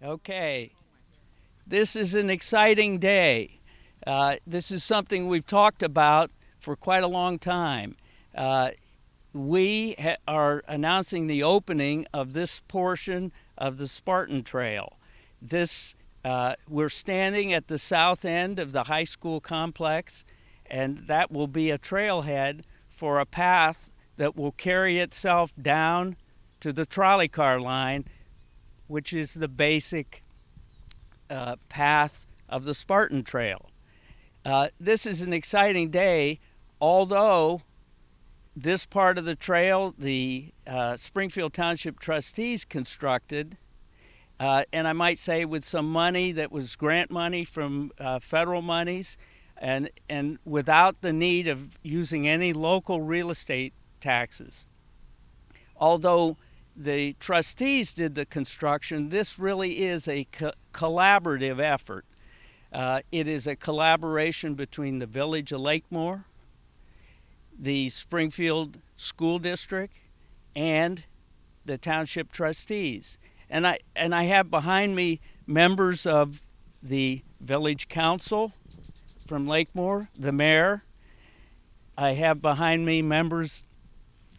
Okay, this is an exciting day. This is something we've talked about for quite a long time. Uh, we are announcing the opening of this portion of the Spartan Trail. We're standing at the south end of the high school complex, and that will be a trailhead for a path that will carry itself down to the trolley car line, which is the basic path of the Spartan Trail. This is an exciting day, although this part of the trail the Springfield Township trustees constructed, and I might say with some money that was grant money from federal monies, and without the need of using any local real estate taxes. Although the trustees did the construction, this really is a collaborative effort. It is a collaboration between the Village of Lakemore, the Springfield School District, and the Township trustees. And I have behind me members of the Village Council from Lakemore, the mayor. I have behind me members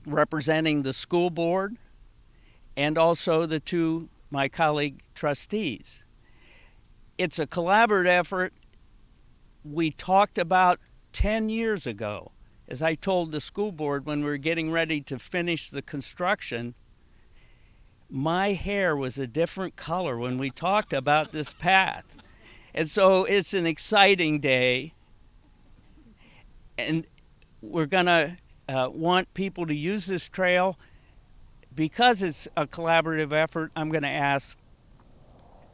representing the school board, and also my colleague trustees. It's a collaborative effort we talked about 10 years ago. As I told the school board when we were getting ready to finish the construction, my hair was a different color when we talked about this path. And so it's an exciting day, and we're gonna want people to use this trail. Because it's a collaborative effort, I'm going to ask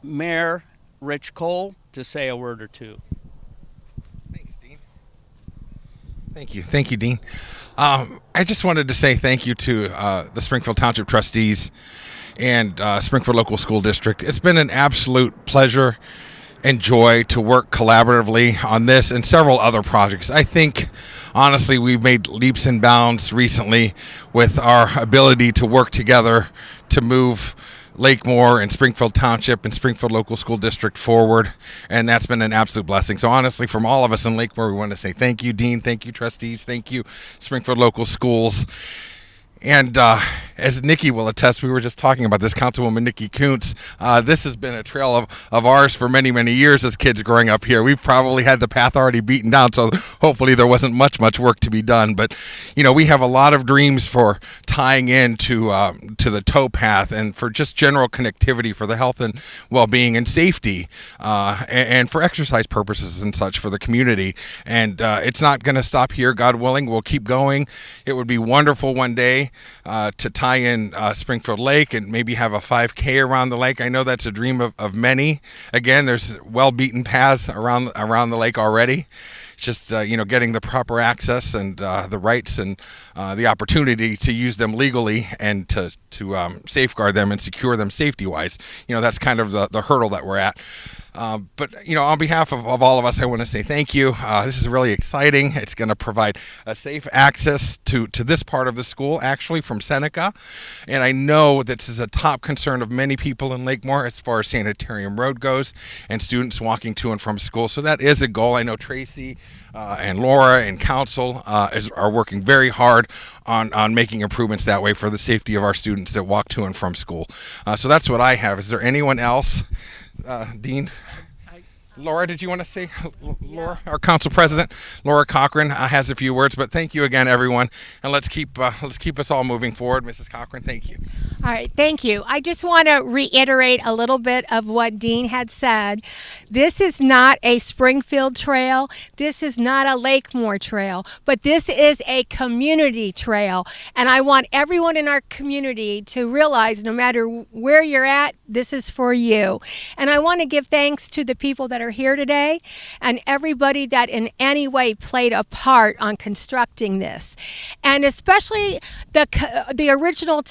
Mayor Rich Cole to say a word or two. Thanks, Dean. Thank you, Dean. I just wanted to say thank you to the Springfield Township trustees and Springfield Local School District. It's been an absolute pleasure and joy to work collaboratively on this and several other projects. I think, honestly, we've made leaps and bounds recently with our ability to work together to move Lakemore and Springfield Township and Springfield Local School District forward, and that's been an absolute blessing. So honestly, from all of us in Lakemore, we want to say thank you, Dean, thank you, trustees, thank you, Springfield Local Schools. And as Nikki will attest, we were just talking about this, Councilwoman Nikki Kuntz. This has been a trail of ours for many, many years as kids growing up here. We've probably had the path already beaten down, so hopefully there wasn't much work to be done. But, we have a lot of dreams for tying in to the tow path and for just general connectivity for the health and well-being and safety and for exercise purposes and such for the community. And it's not going to stop here, God willing. We'll keep going. It would be wonderful one day to tie in Springfield Lake and maybe have a 5K around the lake. I know that's a dream of many. Again, there's well-beaten paths around the lake already. It's just getting the proper access and the rights and the opportunity to use them legally and to safeguard them and secure them safety-wise. That's kind of the hurdle that we're at. But on behalf of all of us, I want to say thank you. This is really exciting. It's going to provide a safe access to this part of the school, actually, from Seneca. And I know this is a top concern of many people in Lakemore as far as Sanitarium Road goes and students walking to and from school. So that is a goal. I know Tracy and Laura and council are working very hard on making improvements that way for the safety of our students that walk to and from school. So that's what I have. Is there anyone else? Dean? Laura, did you want to say? Laura, our council president, Laura Cochran, has a few words, but thank you again, everyone, and let's keep us all moving forward. Mrs. Cochran, thank you. All right, thank you. I just want to reiterate a little bit of what Dean had said. This is not a Springfield trail. This is not a Lakemore trail, but this is a community trail, and I want everyone in our community to realize no matter where you're at, this is for you. And I want to give thanks to the people that are here today and everybody that in any way played a part on constructing this, and especially the original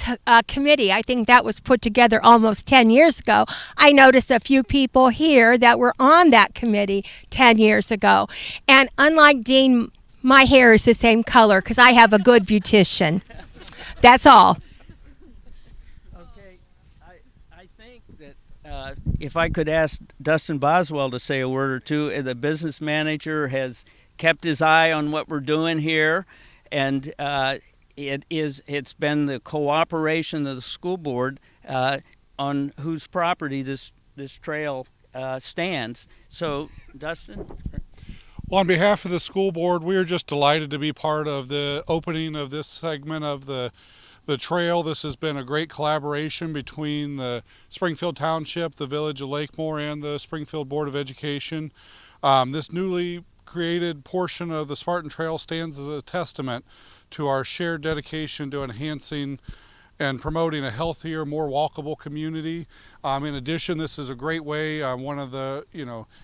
committee. I think that was put together almost 10 years ago. I noticed a few people here that were on that committee 10 years ago, and unlike Dean, my hair is the same color because I have a good beautician. That's all. Okay, I think that if I could ask Dustin Boswell to say a word or two. The business manager has kept his eye on what we're doing here, and it's been the cooperation of the school board on whose property this trail stands. So, Dustin? Well, on behalf of the school board, we are just delighted to be part of the opening of this segment of the trail. This has been a great collaboration between the Springfield Township, the Village of Lakemore, and the Springfield Board of Education. This newly created portion of the Spartan Trail stands as a testament to our shared dedication to enhancing and promoting a healthier, more walkable community. In addition, this is a great way. One of the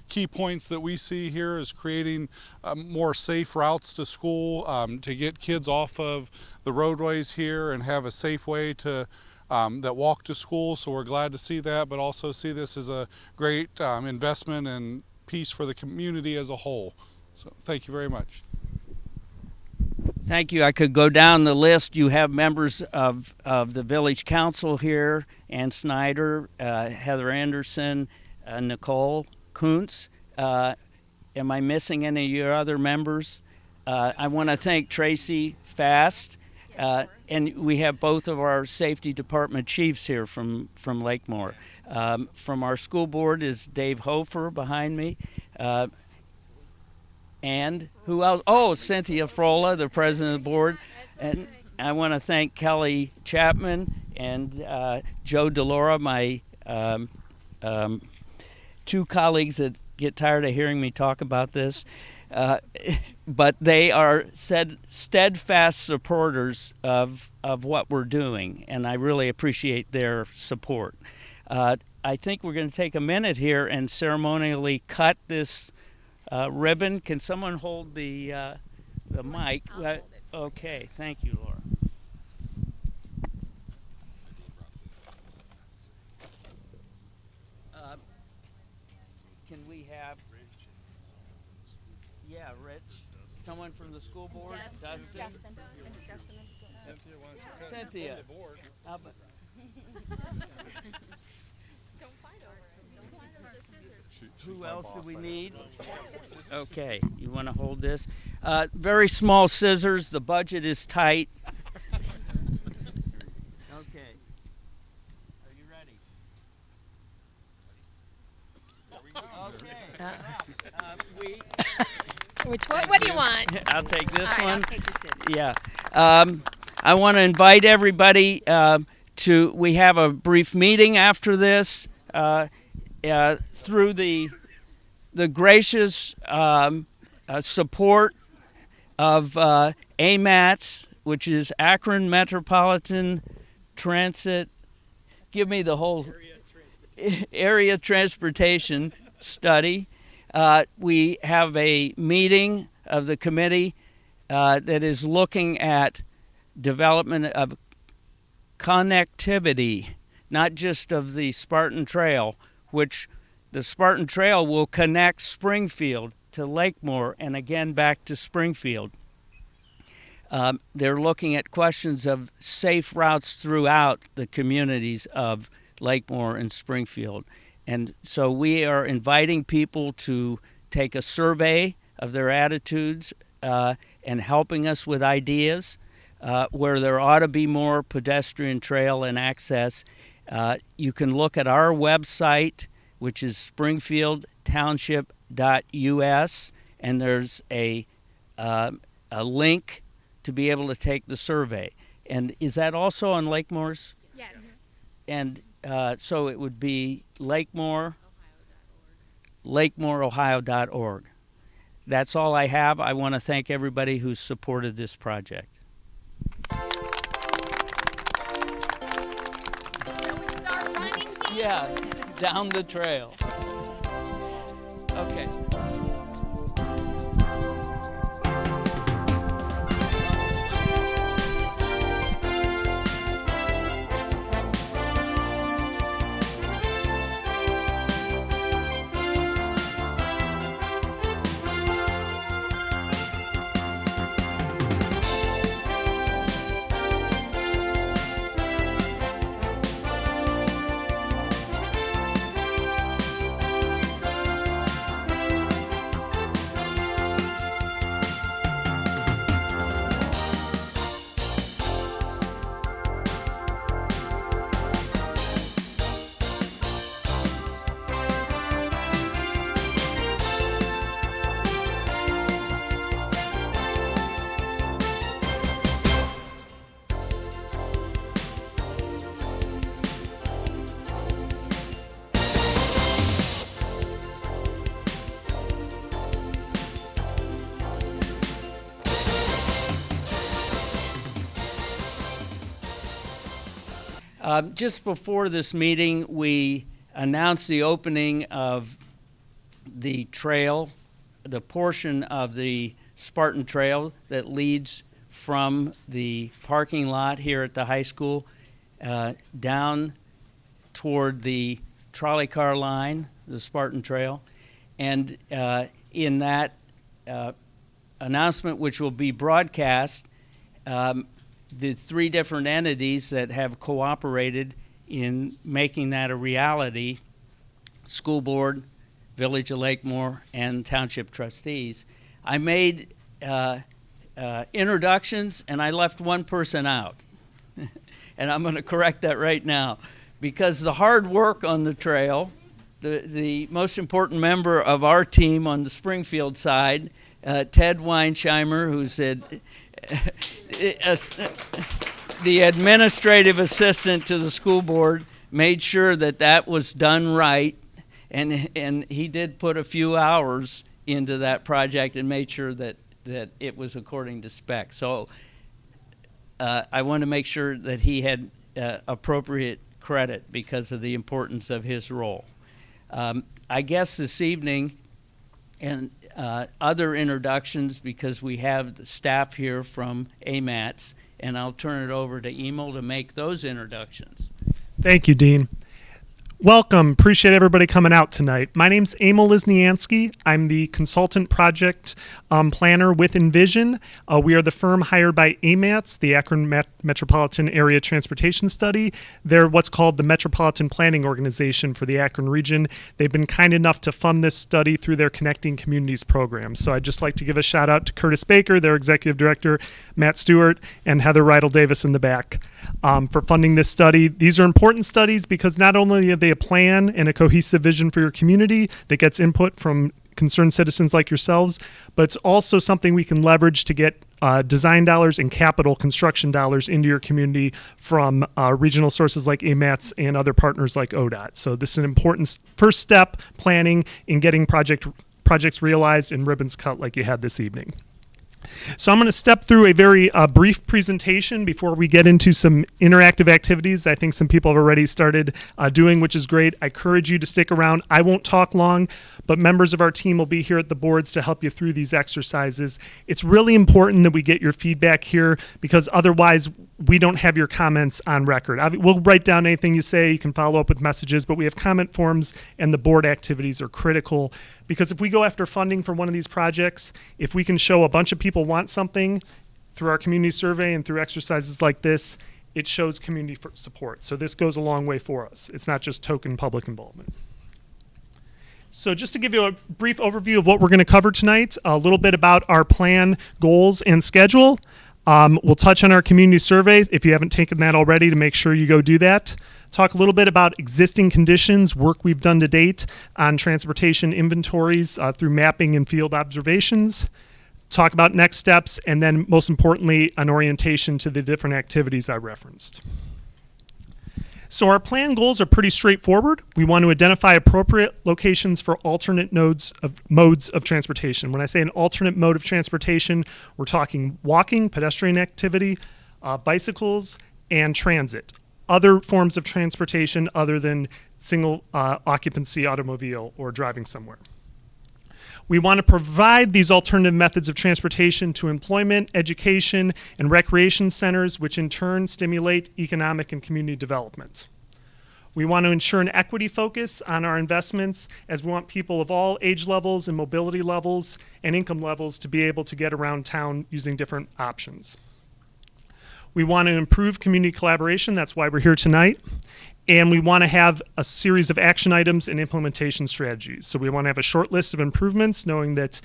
key points that we see here is creating more safe routes to school, to get kids off of the roadways here and have a safe way to that walk to school. So we're glad to see that, but also see this as a great investment and piece for the community as a whole. So thank you very much. Thank you. I could go down the list. You have members of the village council here: Ann Snyder, Heather Anderson, Nicole Kuntz. Am I missing any of your other members? I want to thank Tracy Fast, and we have both of our safety department chiefs here from Lakemore. From our school board is Dave Hofer behind me. And who else? Oh, Cynthia Frola, the president of the board. And I want to thank Kelly Chapman and Joe Delora, my two colleagues that get tired of hearing me talk about this. But they are steadfast supporters of what we're doing, and I really appreciate their support. I think we're going to take a minute here and ceremonially cut this ribbon. Can someone hold the mic? Okay, thank you, Laura. Can we have? Yeah, Rich. Someone from the school board. Justin. Cynthia. How about- Don't fight over it. Don't fight over the scissors. Who else do we need? Okay, you want to hold this? Very small scissors. The budget is tight. Okay. Are you ready? Okay. Which one? What do you want? I'll take this All right, one. I'll take the scissors. Yeah. I want to invite everybody we have a brief meeting after this. Through the gracious support of AMATS, which is Akron Metropolitan Transit. Give me the whole area transportation study. We have a meeting of the committee that is looking at development of connectivity, not just of the Spartan Trail, which the Spartan Trail will connect Springfield to Lakemore and again back to Springfield. They're looking at questions of safe routes throughout the communities of Lakemore and Springfield. And so we are inviting people to take a survey of their attitudes and helping us with ideas where there ought to be more pedestrian trail and access. You can look at our website, which is springfieldtownship.us, and there's a link to be able to take the survey. And is that also on Lakemore's? Yes. And so it would be lakemoreohio.org. That's all I have. I want to thank everybody who's supported this project. Yeah, down the trail. Okay. Just before this meeting, we announced the opening of the trail, the portion of the Spartan Trail that leads from the parking lot here at the high school down toward the trolley car line, the Spartan Trail. And in that announcement, which will be broadcast, the three different entities that have cooperated in making that a reality, school board, Village of Lakemore, and township trustees. I made introductions and I left one person out. And I'm going to correct that right now, because the hard work on the trail, the most important member of our team on the Springfield side, Ted Weinsheimer, who said the administrative assistant to the school board, made sure that that was done right, and he did put a few hours into that project and made sure that it was according to spec. So I want to make sure that he had appropriate credit because of the importance of his role. I guess this evening, and other introductions, because we have the staff here from AMATS, and I'll turn it over to Emil to make those introductions. Thank you, Dean. Welcome. Appreciate everybody coming out tonight. My name's Emil Lisniansky. I'm the consultant project planner with Envision. We are the firm hired by AMATS, the Akron Metropolitan Area Transportation Study. They're what's called the Metropolitan Planning Organization for the Akron region. They've been kind enough to fund this study through their Connecting Communities program. So I'd just like to give a shout out to Curtis Baker, their executive director, Matt Stewart, and Heather Rydell Davis in the back for funding this study. These are important studies because not only are they a plan and a cohesive vision for your community that gets input from concerned citizens like yourselves, but it's also something we can leverage to get design dollars and capital construction dollars into your community from regional sources like AMATS and other partners like ODOT. So this is an important first step planning in getting projects realized and ribbons cut like you had this evening. So I'm going to step through a very brief presentation before we get into some interactive activities I think some people have already started doing, which is great. I encourage you to stick around. I won't talk long, but members of our team will be here at the boards to help you through these exercises. It's really important that we get your feedback here because otherwise we don't have your comments on record. We'll write down anything you say. You can follow up with messages, but we have comment forms and the board activities are critical because if we go after funding for one of these projects, if we can show a bunch of people want something through our community survey and through exercises like this, it shows community support. So this goes a long way for us. It's not just token public involvement. So just to give you a brief overview of what we're going to cover tonight, a little bit about our plan, goals, and schedule. We'll touch on our community surveys if you haven't taken that already to make sure you go do that. Talk a little bit about existing conditions, work we've done to date on transportation inventories through mapping and field observations. Talk about next steps, and then most importantly, an orientation to the different activities I referenced. So our plan goals are pretty straightforward. We want to identify appropriate locations for alternate modes of transportation. When I say an alternate mode of transportation, we're talking walking, pedestrian activity, bicycles, and transit. Other forms of transportation other than single occupancy automobile or driving somewhere. We want to provide these alternative methods of transportation to employment, education, and recreation centers, which in turn stimulate economic and community development. We want to ensure an equity focus on our investments as we want people of all age levels and mobility levels and income levels to be able to get around town using different options. We want to improve community collaboration, that's why we're here tonight. And we want to have a series of action items and implementation strategies. So we want to have a short list of improvements, knowing that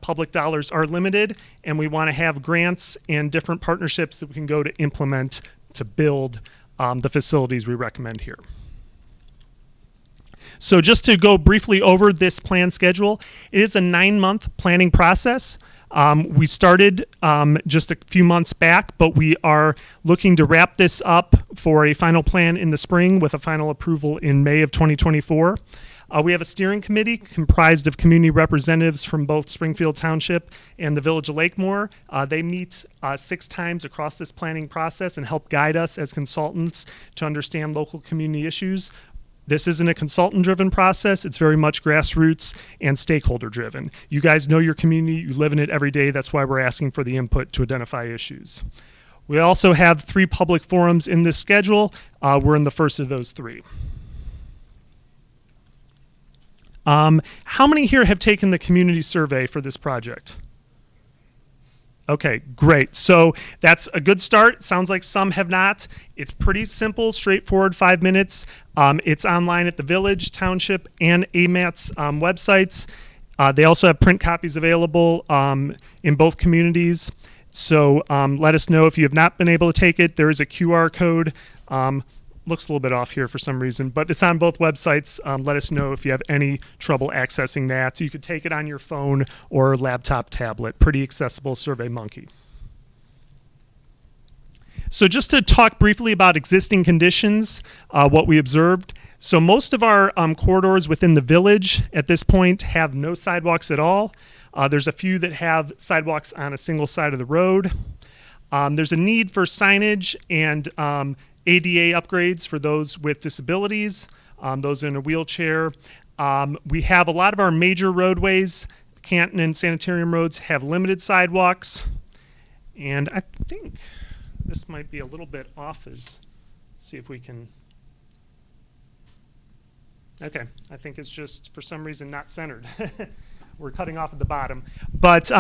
public dollars are limited, and we want to have grants and different partnerships that we can go to implement to build the facilities we recommend here. So just to go briefly over this plan schedule, it is a 9-month planning process. We started just a few months back, but we are looking to wrap this up for a final plan in the spring with a final approval in May of 2024. We have a steering committee comprised of community representatives from both Springfield Township and the Village of Lakemore. They meet 6 times across this planning process and help guide us as consultants to understand local community issues. This isn't a consultant-driven process. It's very much grassroots and stakeholder-driven. You guys know your community. You live in it every day. That's why we're asking for the input to identify issues. We also have 3 public forums in this schedule. We're in the first of those 3. How many here have taken the community survey for this project? Okay, great. So that's a good start. Sounds like some have not. It's pretty simple, straightforward, 5 minutes. It's online at the Village, Township, and AMAT's websites. They also have print copies available in both communities. So let us know if you have not been able to take it. There is a QR code. Looks a little bit off here for some reason, but it's on both websites. Let us know if you have any trouble accessing that. You could take it on your phone or laptop, tablet. Pretty accessible, SurveyMonkey. So just to talk briefly about existing conditions, what we observed. So most of our corridors within the village at this point have no sidewalks at all. There's a few that have sidewalks on a single side of the road. There's a need for signage and ADA upgrades for those with disabilities, those in a wheelchair. We have a lot of our major roadways, Canton and Sanitarium roads, have limited sidewalks. And I think this might be a little bit off. See if we can. Okay, I think it's just for some reason not centered. We're cutting off at the bottom. But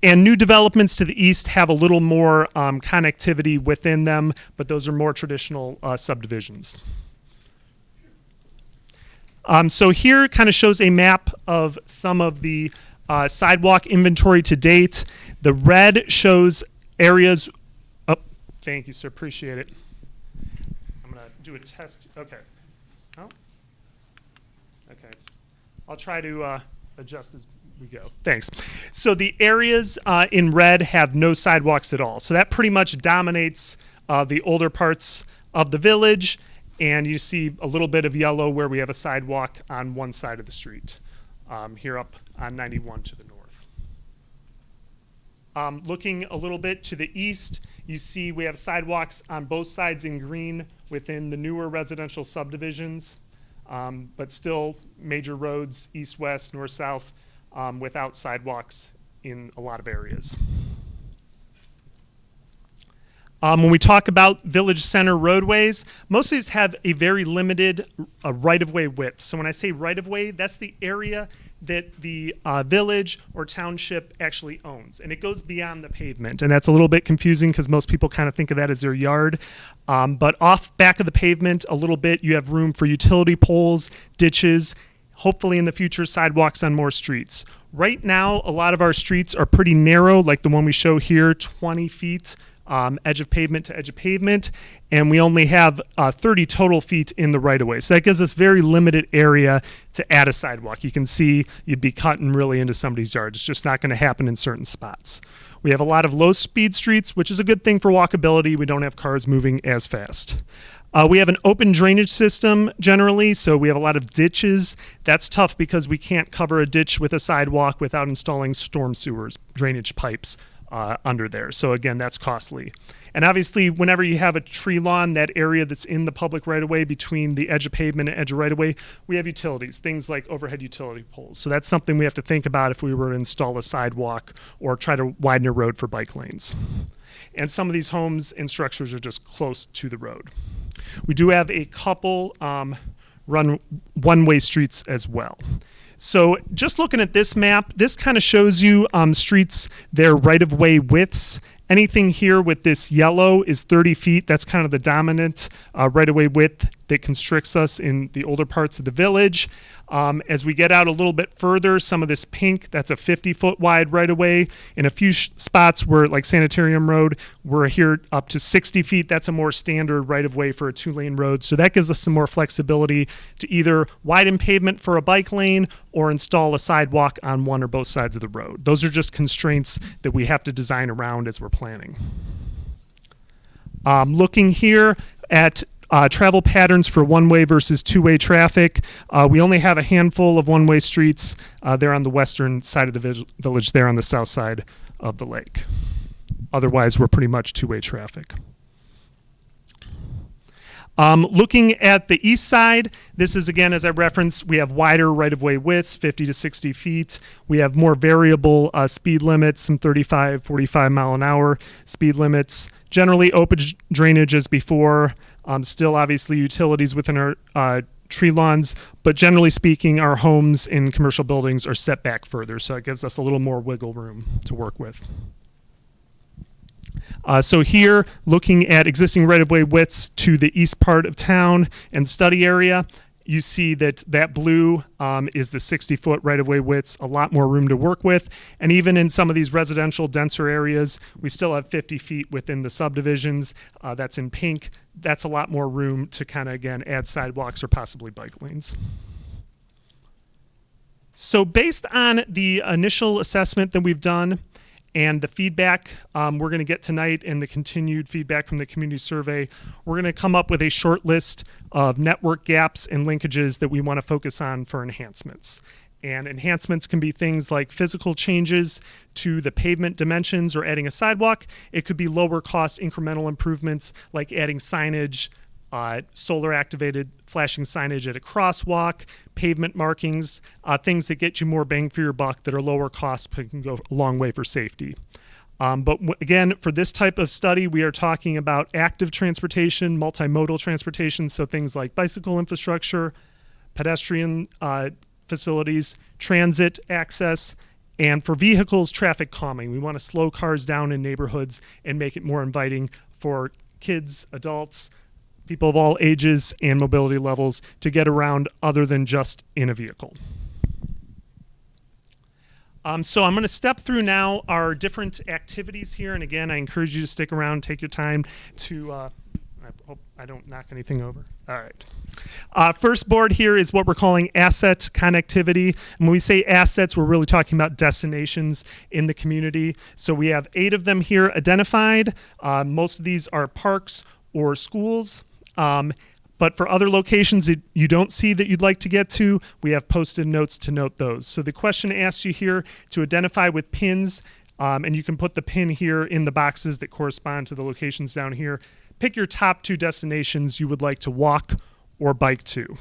and new developments to the east have a little more connectivity within them, but those are more traditional subdivisions. So here kind of shows a map of some of the sidewalk inventory to date. The red shows areas. Oh, thank you, sir. Appreciate it. I'm going to do a test. Okay. Oh. Okay. I'll try to adjust as we go. Thanks. So the areas in red have no sidewalks at all. So that pretty much dominates the older parts of the village. And you see a little bit of yellow where we have a sidewalk on one side of the street, here up on 91 to the north. Looking a little bit to the east, you see we have sidewalks on both sides in green within the newer residential subdivisions, but still major roads, east-west, north-south, without sidewalks in a lot of areas. When we talk about village center roadways, most of these have a very limited right-of-way width. So when I say right-of-way, that's the area that the village or township actually owns. And it goes beyond the pavement. And that's a little bit confusing because most people kind of think of that as their yard. But off back of the pavement a little bit, you have room for utility poles, ditches, hopefully in the future sidewalks on more streets. Right now, a lot of our streets are pretty narrow, like the one we show here, 20 feet. Edge of pavement to edge of pavement, and we only have 30 total feet in the right-of-way. So that gives us very limited area to add a sidewalk. You can see you'd be cutting really into somebody's yard. It's just not going to happen in certain spots. We have a lot of low-speed streets, which is a good thing for walkability. We don't have cars moving as fast. We have an open drainage system generally, so we have a lot of ditches. That's tough because we can't cover a ditch with a sidewalk without installing storm sewers, drainage pipes under there. So again, that's costly. And obviously, whenever you have a tree lawn, that area that's in the public right-of-way between the edge of pavement and edge of right-of-way, we have utilities, things like overhead utility poles. So that's something we have to think about if we were to install a sidewalk or try to widen a road for bike lanes. And some of these homes and structures are just close to the road. We do have a couple run one-way streets as well. So just looking at this map, this kind of shows you streets, their right-of-way widths. Anything here with this yellow is 30 feet. That's kind of the dominant right-of-way width that constricts us in the older parts of the village. As we get out a little bit further, some of this pink, that's a 50-foot wide right-of-way. In a few spots where, like Sanitarium Road, we're here up to 60 feet. That's a more standard right-of-way for a 2-lane road. So that gives us some more flexibility to either widen pavement for a bike lane or install a sidewalk on one or both sides of the road. Those are just constraints that we have to design around as we're planning. Looking here at Travel patterns for one-way versus two-way traffic. We only have a handful of one-way streets. They're on the western side of the village, there on the south side of the lake. Otherwise, we're pretty much two-way traffic. Looking at the east side, this is, again, as I referenced, we have wider right-of-way widths, 50 to 60 feet. We have more variable speed limits, some 35, 45 mile an hour speed limits. Generally open drainage as before. Still, obviously, utilities within our tree lawns, but generally speaking, our homes in commercial buildings are set back further, so it gives us a little more wiggle room to work with. So here, looking at existing right-of-way widths to the east part of town and study area, you see that that blue is the 60-foot right-of-way widths, a lot more room to work with. And even in some of these residential denser areas, we still have 50 feet within the subdivisions. That's in pink. That's a lot more room to kind of, again, add sidewalks or possibly bike lanes. So based on the initial assessment that we've done, and the feedback we're going to get tonight and the continued feedback from the community survey, we're going to come up with a short list of network gaps and linkages that we want to focus on for enhancements. And enhancements can be things like physical changes to the pavement dimensions or adding a sidewalk. It could be lower cost incremental improvements like adding signage, solar activated flashing signage at a crosswalk, pavement markings, things that get you more bang for your buck that are lower cost but can go a long way for safety. But again, for this type of study, we are talking about active transportation, multimodal transportation, so things like bicycle infrastructure, pedestrian facilities, transit access, and for vehicles, traffic calming. We want to slow cars down in neighborhoods and make it more inviting for kids, adults, people of all ages and mobility levels to get around other than just in a vehicle. So I'm going to step through now our different activities here. And again, I encourage you to stick around, take your time to, I hope I don't knock anything over. All right. First board here is what we're calling asset connectivity. And when we say assets, we're really talking about destinations in the community. So we have 8 of them here identified. Most of these are parks or schools. But for other locations that you don't see that you'd like to get to, we have posted notes to note those. So the question asks you here to identify with pins, and you can put the pin here in the boxes that correspond to the locations down here. Pick your top 2 destinations you would like to walk or bike to,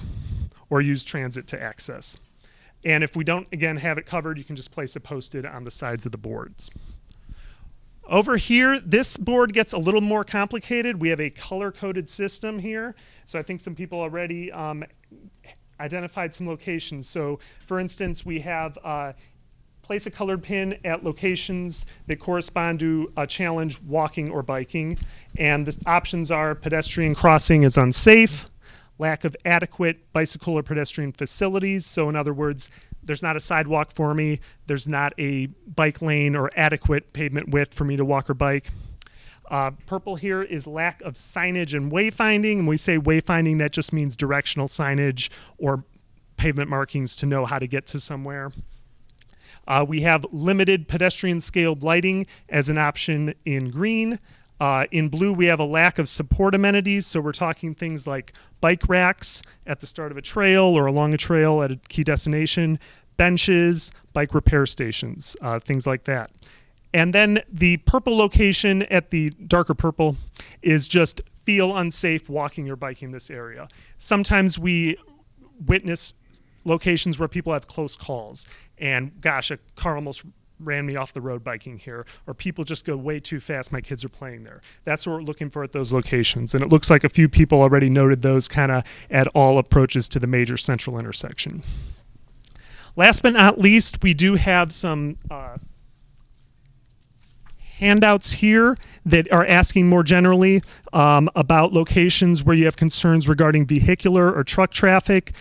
or use transit to access. And if we don't, again, have it covered, you can just place a post-it on the sides of the boards. Over here, this board gets a little more complicated. We have a color-coded system here. So I think some people already identified some locations. So for instance, we have place a colored pin at locations that correspond to a challenge walking or biking. And the options are pedestrian crossing is unsafe, lack of adequate bicycle or pedestrian facilities. So in other words, there's not a sidewalk for me, there's not a bike lane or adequate pavement width for me to walk or bike. Purple here is lack of signage and wayfinding. When we say wayfinding, that just means directional signage or pavement markings to know how to get to somewhere. We have limited pedestrian scaled lighting as an option in green. In blue, we have a lack of support amenities, so we're talking things like bike racks at the start of a trail or along a trail at a key destination, benches, bike repair stations, things like that. And then the purple location at the darker purple is just feel unsafe walking or biking this area. Sometimes we witness locations where people have close calls and gosh, a car almost ran me off the road biking here, or people just go way too fast, my kids are playing there. That's what we're looking for at those locations. And it looks like a few people already noted those kind of at all approaches to the major central intersection. Last but not least, we do have some handouts here that are asking more generally about locations where you have concerns regarding vehicular or truck traffic.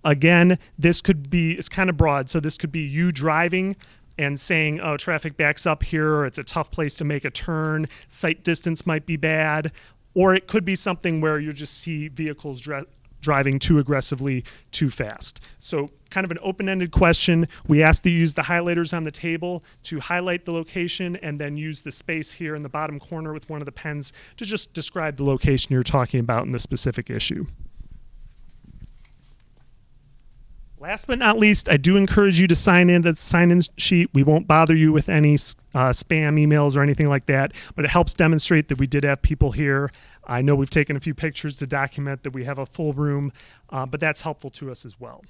Again, this could be, it's kind of broad, so this could be you driving and saying, oh, traffic backs up here, or it's a tough place to make a turn, sight distance might be bad, or it could be something where you just see vehicles driving too aggressively, too fast. So kind of an open-ended question. We ask that you use the highlighters on the table to highlight the location and then use the space here in the bottom corner with one of the pens to just describe the location you're talking about in the specific issue. Last but not least, I do encourage you to sign in to the sign-in sheet. We won't bother you with any spam emails or anything like that, but it helps demonstrate that we did have people here. I know we've taken a few pictures to document that we have a full room, but that's helpful to us as well.